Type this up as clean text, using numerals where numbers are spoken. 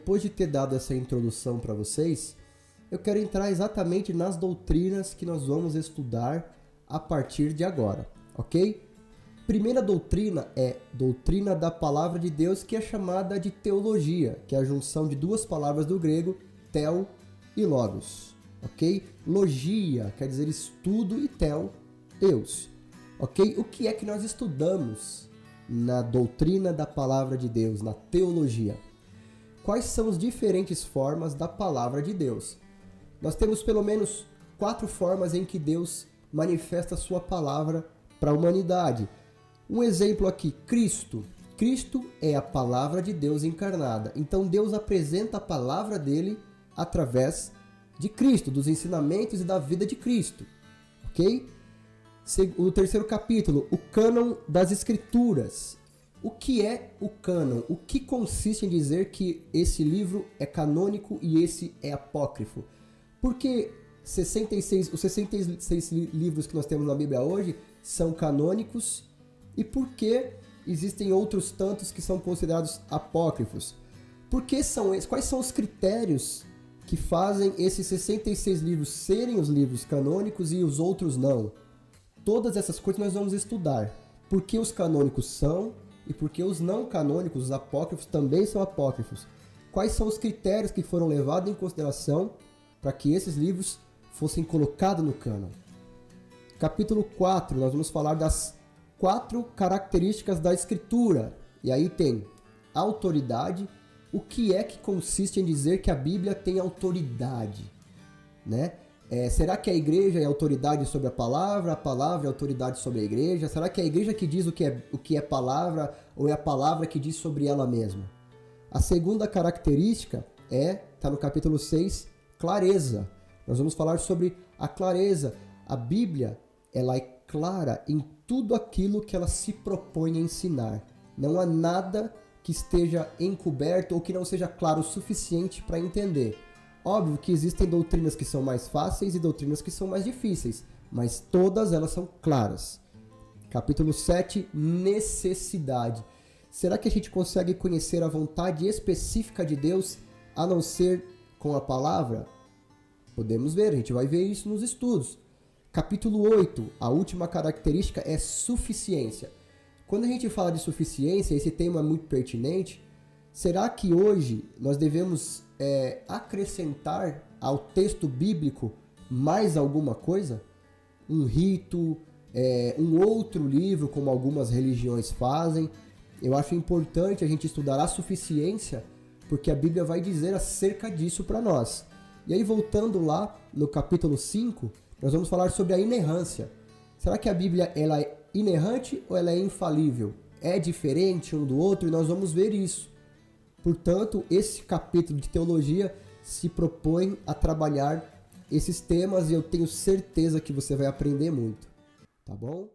depois de ter dado essa introdução para vocês, eu quero entrar exatamente nas doutrinas que nós vamos estudar a partir de agora, ok? Primeira doutrina é doutrina da palavra de Deus, que é chamada de teologia, que é a junção de duas palavras do grego, theo e logos, ok? Logia quer dizer estudo e theo, Deus, ok? O que é que nós estudamos na doutrina da palavra de Deus, na teologia? Quais são as diferentes formas da palavra de Deus? Nós temos pelo menos 4 formas em que Deus manifesta a sua palavra para a humanidade. Um exemplo aqui, Cristo. Cristo é a palavra de Deus encarnada. Então Deus apresenta a palavra dele através de Cristo, dos ensinamentos e da vida de Cristo. Ok? O terceiro capítulo, o cânon das Escrituras. O que é o cânon? O que consiste em dizer que esse livro é canônico e esse é apócrifo? Porque os 66 livros que nós temos na Bíblia hoje são canônicos, e por que existem outros tantos que são considerados apócrifos? Quais são os critérios que fazem esses 66 livros serem os livros canônicos e os outros não? Todas essas coisas nós vamos estudar. Por que os canônicos são e por que os não canônicos, os apócrifos, também são apócrifos? Quais são os critérios que foram levados em consideração para que esses livros fossem colocados no cânon? Capítulo 4, nós vamos falar das 4 características da Escritura. E aí tem autoridade. O que é que consiste em dizer que a Bíblia tem autoridade? Né? Será que a igreja é autoridade sobre a palavra é autoridade sobre a igreja? Será que é a igreja que diz o que é palavra ou é a palavra que diz sobre ela mesma? A segunda característica está no capítulo 6, clareza. Nós vamos falar sobre a clareza. A Bíblia, ela é clara em tudo aquilo que ela se propõe a ensinar. Não há nada que esteja encoberto ou que não seja claro o suficiente para entender. Óbvio que existem doutrinas que são mais fáceis e doutrinas que são mais difíceis, mas todas elas são claras. Capítulo 7, necessidade. Será que a gente consegue conhecer a vontade específica de Deus a não ser com a palavra? Podemos ver, a gente vai ver isso nos estudos. Capítulo 8, a última característica é suficiência. Quando a gente fala de suficiência, esse tema é muito pertinente. Será que hoje nós devemos acrescentar ao texto bíblico mais alguma coisa? Um rito, um outro livro, como algumas religiões fazem? Eu acho importante a gente estudar a suficiência, porque a Bíblia vai dizer acerca disso para nós. E aí, voltando lá no capítulo 5, nós vamos falar sobre a inerrância. Será que a Bíblia ela é inerrante ou ela é infalível? É diferente um do outro? E nós vamos ver isso. Portanto, esse capítulo de teologia se propõe a trabalhar esses temas e eu tenho certeza que você vai aprender muito. Tá bom?